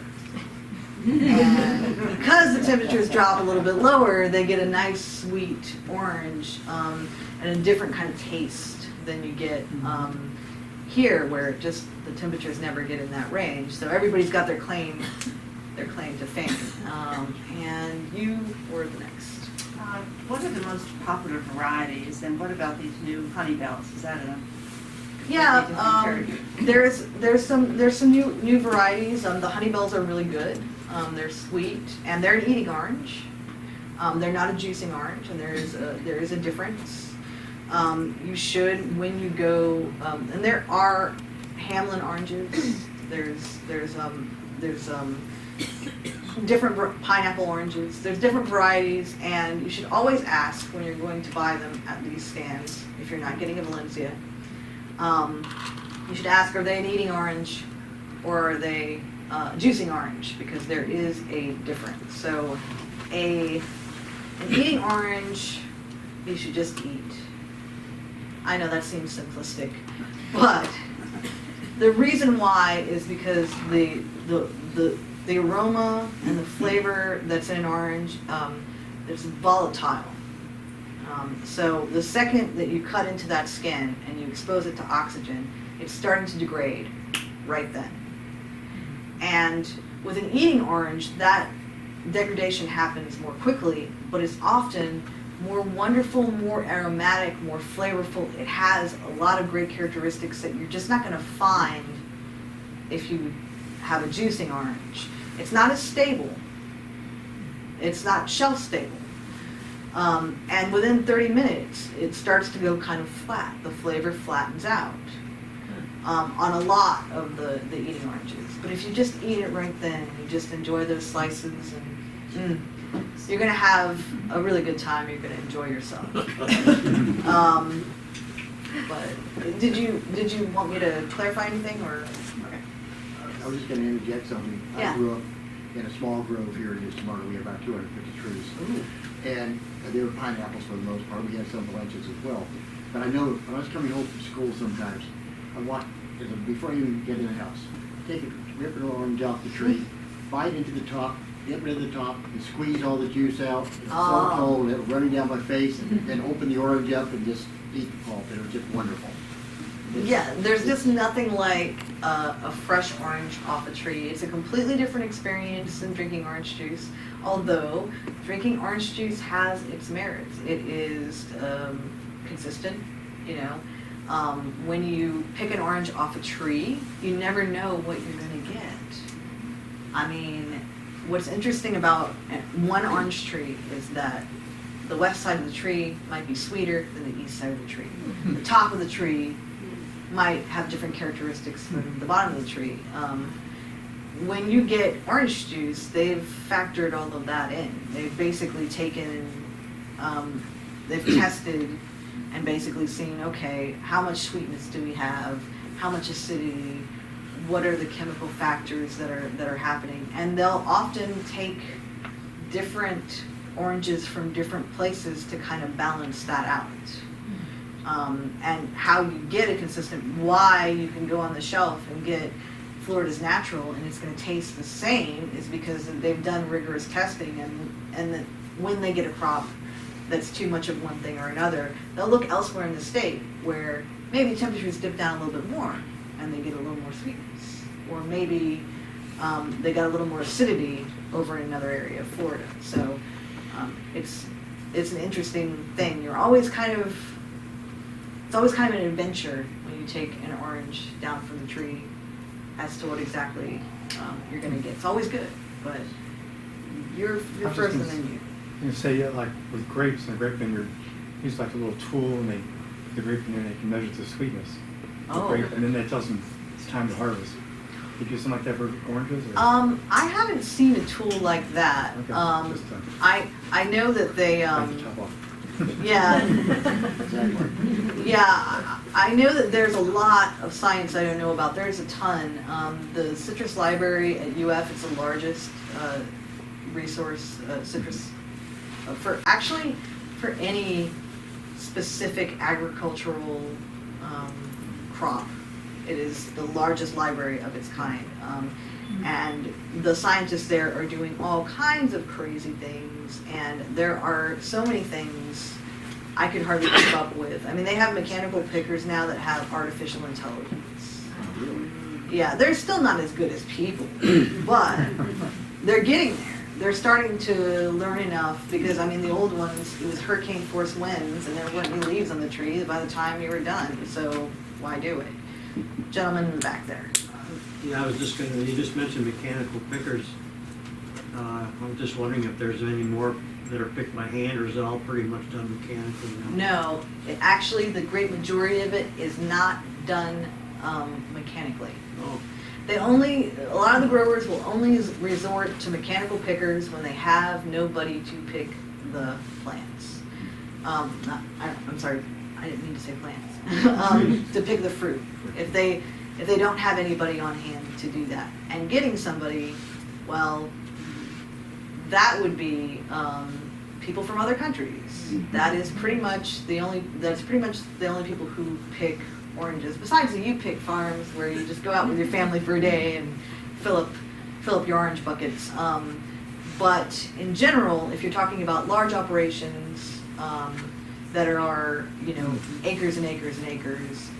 And because the temperatures drop a little bit lower, they get a nice sweet orange and a different kind of taste than you get here, where just the temperatures never get in that range. So everybody's got their claim to fame. And you were the next. What are the most popular varieties, and what about these new honey bells? Is that a Yeah, there's some new varieties. The honey bells are really good. They're sweet and they're an eating orange. They're not a juicing orange, and there is a difference. You should, when you go, and there are Hamlin oranges. There's different pineapple oranges. There's different varieties, and you should always ask when you're going to buy them at these stands. If you're not getting a Valencia, you should ask: are they an eating orange, or are they juicing orange? Because there is a difference. So, an eating orange, you should just eat. I know that seems simplistic, but the reason why is because the aroma and the flavor that's in an orange, it's volatile. So the second that you cut into that skin and you expose it to oxygen, it's starting to degrade right then. And with an eating orange, that degradation happens more quickly, but it's often more wonderful, more aromatic, more flavorful. It has a lot of great characteristics that you're just not going to find if you have a juicing orange. It's not as stable. It's not shelf stable. And within 30 minutes, it starts to go kind of flat. The flavor flattens out on a lot of the eating oranges. But if you just eat it right then, you just enjoy those slices, and you're going to have a really good time. You're going to enjoy yourself. But did you want me to clarify anything, or? Okay. I was just going to interject something. Yeah. I grew up in a small grove here in East Martin. We had about 250 trees. Ooh. And they were pineapples for the most part. We had some Valencias as well. But I know when I was coming home from school sometimes, I walked, before I even get in the house, take it, rip an orange off the tree, bite into the top, get rid of the top, and squeeze all the juice out. It was so cold, it was running down my face, and then open the orange up and just eat the pulp. It was just wonderful. Yeah, there's just nothing like a fresh orange off a tree. It's a completely different experience than drinking orange juice. Although drinking orange juice has its merits. It is consistent, you know. When you pick an orange off a tree, you never know what you're going to get. I mean, what's interesting about one orange tree is that the west side of the tree might be sweeter than the east side of the tree. The top of the tree might have different characteristics than the bottom of the tree. When you get orange juice, they've factored all of that in. They've basically taken, they've tested and basically seen, okay, how much sweetness do we have? How much acidity? What are the chemical factors that are happening? And they'll often take different oranges from different places to kind of balance that out. And how you get a consistent, why you can go on the shelf and get Florida's Natural and it's going to taste the same is because they've done rigorous testing, and that when they get a crop that's too much of one thing or another, they'll look elsewhere in the state where maybe temperatures dip down a little bit more and they get a little more sweetness, or maybe they got a little more acidity over in another area of Florida. So it's an interesting thing. It's always kind of an adventure when you take an orange down from the tree as to what exactly you're going to get. It's always good, but you're first and then you. You say, yeah, like with grapes and a grape vineyard, use like a little tool and they put the grape in there and they can measure the sweetness of the grape, and then that tells them it's time to harvest. You do something like that for oranges? Or? I haven't seen a tool like that. Okay, I know that they bite the top off. yeah. Yeah, I know that there's a lot of science I don't know about. There's a ton. The Citrus Library at UF is the largest resource citrus for any specific agricultural crop. It is the largest library of its kind. And the scientists there are doing all kinds of crazy things, and there are so many things I could hardly keep up with. I mean, they have mechanical pickers now that have artificial intelligence. Yeah, they're still not as good as people, but they're getting there. They're starting to learn enough, because, I mean, the old ones, it was hurricane force winds, and there weren't any leaves on the tree by the time you were done, so why do it? Gentleman in the back there. Yeah, I was just gonna, you just mentioned mechanical pickers. I'm just wondering if there's any more that are picked by hand, or is it all pretty much done mechanically now? No, actually, the great majority of it is not done mechanically. Oh, A lot of the growers will only resort to mechanical pickers when they have nobody to pick the plants. I'm sorry, I didn't mean to say plants. To pick the fruit. If they don't have anybody on hand to do that. And getting somebody, well, that would be people from other countries. That is pretty much the only people who pick oranges, besides the U-Pick farms where you just go out with your family for a day and fill up your orange buckets. But in general, if you're talking about large operations that are, acres and acres and acres,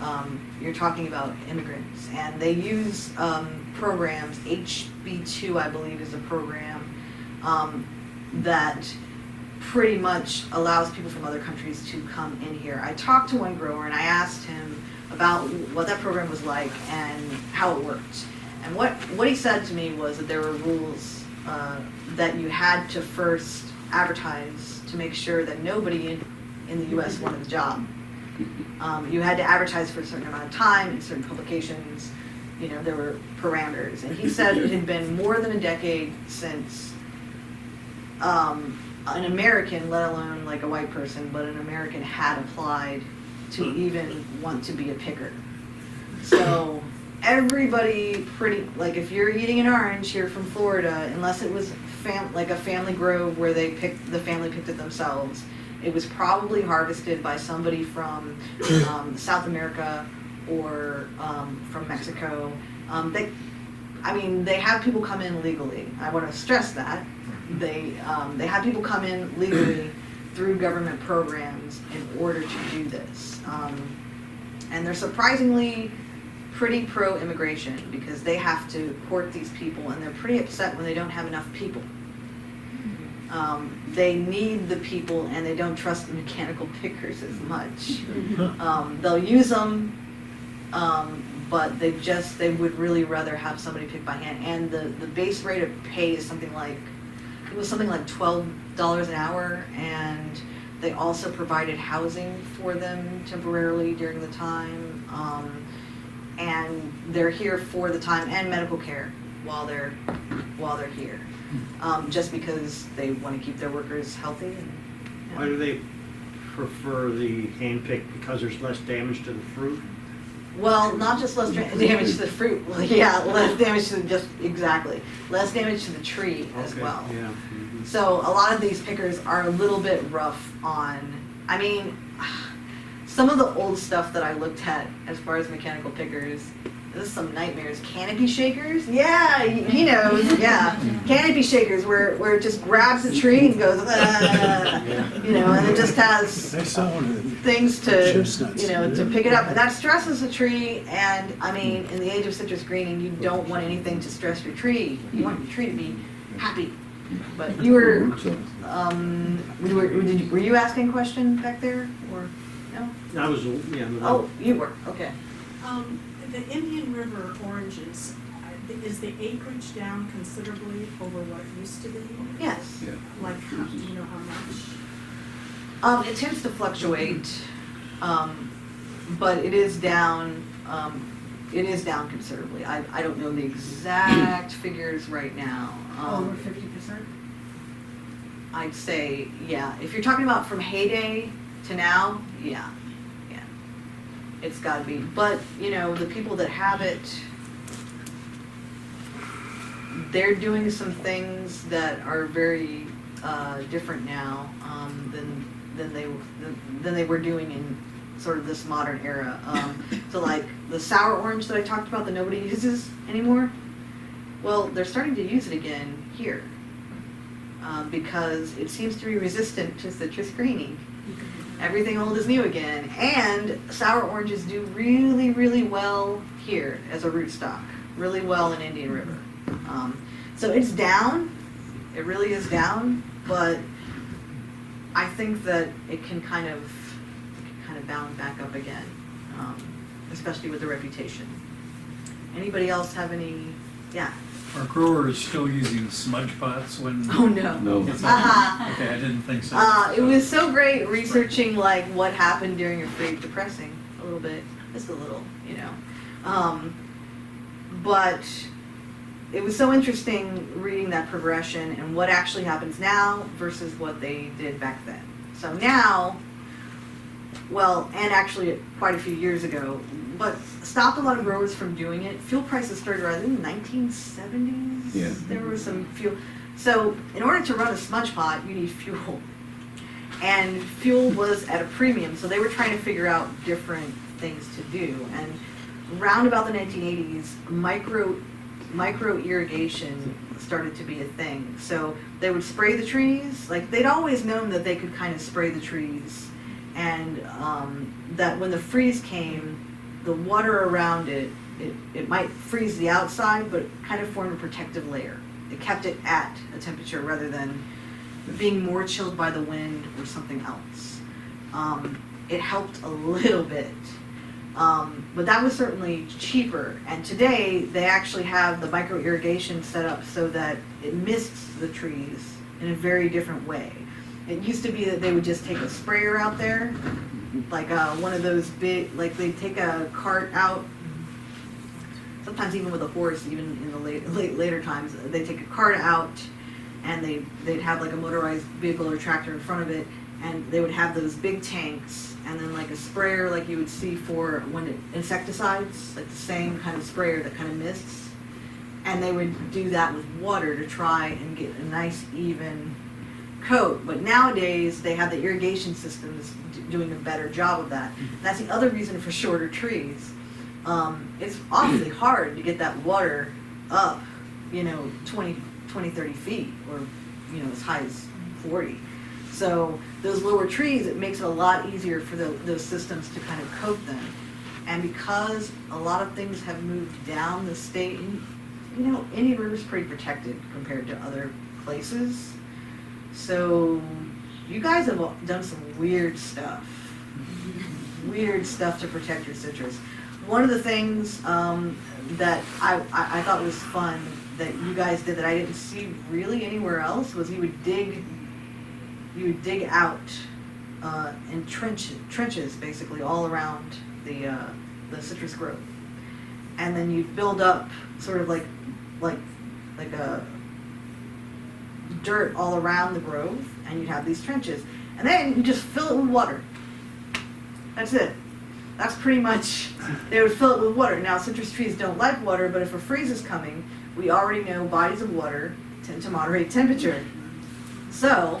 you're talking about immigrants, and they use programs. HB2, I believe, is a program that pretty much allows people from other countries to come in here. I talked to one grower and I asked him about what that program was like and how it worked. And what he said to me was that there were rules that you had to first advertise to make sure that nobody in the U.S. wanted the job. You had to advertise for a certain amount of time in certain publications. There were parameters. And he said it had been more than a decade since an American, let alone like a white person, but an American had applied to even want to be a picker. So everybody if you're eating an orange here from Florida, unless it was like a family grove where the family picked it themselves, It was probably harvested by somebody from South America or from Mexico. They have people come in legally. I want to stress that. They have people come in legally through government programs in order to do this. And they're surprisingly pretty pro-immigration because they have to court these people, and they're pretty upset when they don't have enough people. They need the people, and they don't trust the mechanical pickers as much. They'll use them, but they would really rather have somebody pick by hand. And the base rate of pay is something like $12 an hour, and they also provided housing for them temporarily during the time. And they're here for the time, and medical care while they're here, just because they want to keep their workers healthy. And, Why do they prefer the hand pick? Because there's less damage to the fruit? Well, not just less damage to the fruit. Well, yeah, less damage to less damage to the tree as Okay, well. yeah. So a lot of these pickers are a little bit rough on. I mean, some of the old stuff that I looked at as far as mechanical pickers, this is some nightmares. Canopy shakers? Yeah, he knows, yeah. Canopy shakers where it just grabs the tree and goes, and it just has I saw one of them. things to, Chestnuts. to pick it up. And that stresses the tree, and I mean, in the age of citrus greening, you don't want anything to stress your tree. You want your tree to be happy. But you were, were you asking a question back there, or no? I was, yeah. Oh, you were, okay. The Indian River oranges, is the acreage down considerably over what it used to be? Yes. Like, do you know how much? It tends to fluctuate, but it is down. It is down considerably. I don't know the exact figures right now. Over 50%? I'd say, yeah. If you're talking about from heyday to now, yeah. It's gotta be. But, the people that have it, they're doing some things that are very different now than they were doing in sort of this modern era. So like the sour orange that I talked about that nobody uses anymore, well, they're starting to use it again here because it seems to be resistant to citrus greening. Everything old is new again, and sour oranges do really, really well here as a rootstock, really well in Indian River. So it's down, it really is down, but I think that it can kind of bounce back up again, especially with the reputation. Anybody else have any? Yeah. Are growers still using smudge pots when? Oh no. No. It's not- Okay, I didn't think so. It was so great researching like what happened during your freeze, depressing a little bit, just a little, but it was so interesting reading that progression and what actually happens now versus what they did back then. So now, well, and actually quite a few years ago, but stopped a lot of growers from doing it. Fuel prices started around in the 1970s. Yeah. There was some fuel. So in order to run a smudge pot, you need fuel. And fuel was at a premium, so they were trying to figure out different things to do. And around about the 1980s, micro irrigation started to be a thing. So they would spray the trees. Like they'd always known that they could kind of spray the trees, and that when the freeze came, the water around it might freeze the outside, but kind of formed a protective layer. It kept it at a temperature rather than being more chilled by the wind or something else. It helped a little bit, but that was certainly cheaper. And today they actually have the micro irrigation set up so that it mists the trees in a very different way. It used to be that they would just take a sprayer out there, like one of those big, like they'd take a cart out, sometimes even with a horse, even in the later times, they'd take a cart out and they'd have like a motorized vehicle or tractor in front of it, and they would have those big tanks, and then like a sprayer like you would see for insecticides, like the same kind of sprayer that kind of mists, and they would do that with water to try and get a nice even coat. But nowadays, they have the irrigation systems doing a better job of that. And that's the other reason for shorter trees. It's awfully hard to get that water up, 20, 30 feet, or, as high as 40. So those lower trees, it makes it a lot easier for those systems to kind of coat them. And because a lot of things have moved down the state, and, Indian River's pretty protected compared to other places. So you guys have done some weird stuff to protect your citrus. One of the things that I thought was fun that you guys did that I didn't see really anywhere else was you would dig out in trenches basically all around the citrus grove, and then you'd build up sort of like a dirt all around the grove, and you'd have these trenches, and then you just fill it with water. That's it. That's pretty much, they would fill it with water. Now, citrus trees don't like water, but if a freeze is coming, we already know bodies of water tend to moderate temperature. So,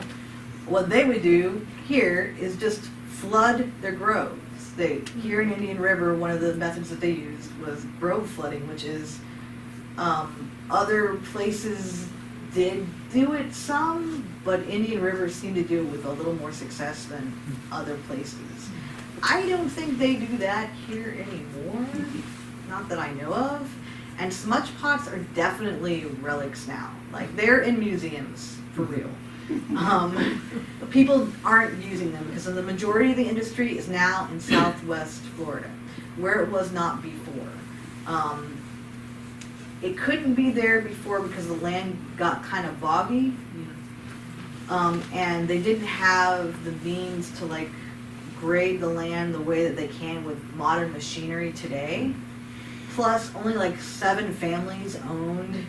what they would do here is just flood their groves. Here in Indian River, one of the methods that they used was grove flooding, which is, other places did do it some, but Indian River seemed to do it with a little more success than other places. I don't think they do that here anymore, not that I know of. And smudge pots are definitely relics now. Like, they're in museums, for real. People aren't using them because the majority of the industry is now in Southwest Florida, where it was not before. It couldn't be there before because the land got kind of boggy, and they didn't have the means to grade the land the way that they can with modern machinery today. Plus, only 7 families owned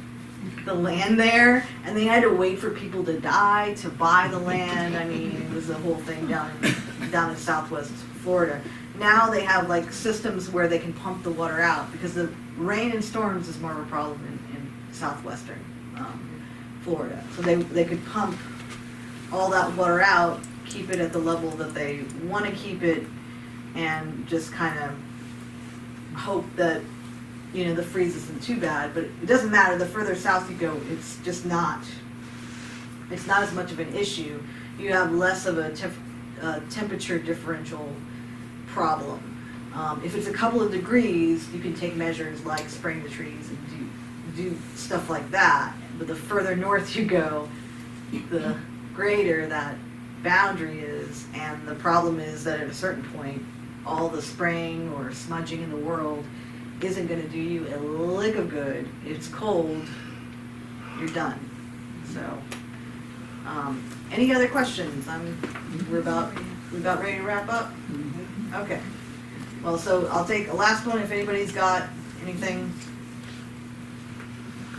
the land there, and they had to wait for people to die to buy the land. I mean, it was the whole thing down in Southwest Florida. Now they have systems where they can pump the water out because the rain and storms is more of a problem in southwestern Florida. So they could pump all that water out, keep it at the level that they want to keep it, and just kind of hope that the freeze isn't too bad. But it doesn't matter. The further south you go, it's just not. It's not as much of an issue. You have less of a temperature differential problem. If it's a couple of degrees, you can take measures like spraying the trees and do stuff like that. But the further north you go, the greater that boundary is, and the problem is that at a certain point, all the spraying or smudging in the world isn't going to do you a lick of good. It's cold, you're done. So, any other questions? We're about ready to wrap up. Okay. Well, so I'll take a last one if anybody's got anything.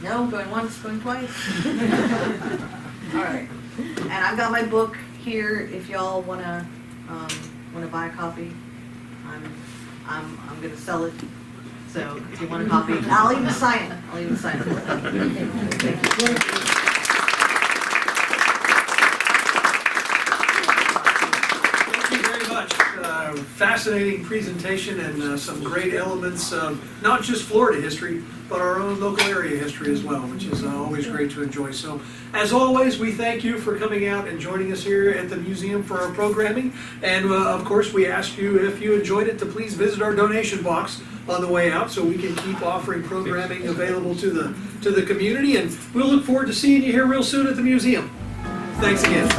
No, going once, going twice. All right. And I've got my book here if y'all wanna buy a copy. I'm gonna sell it. So if you want a copy, I'll even sign it. Thank you. Fascinating presentation and some great elements of not just Florida history, but our own local area history as well, which is always great to enjoy. So, as always, we thank you for coming out and joining us here at the museum for our programming. And of course, we ask you, if you enjoyed it, to please visit our donation box on the way out so we can keep offering programming available to the community. And we'll look forward to seeing you here real soon at the museum. Thanks again.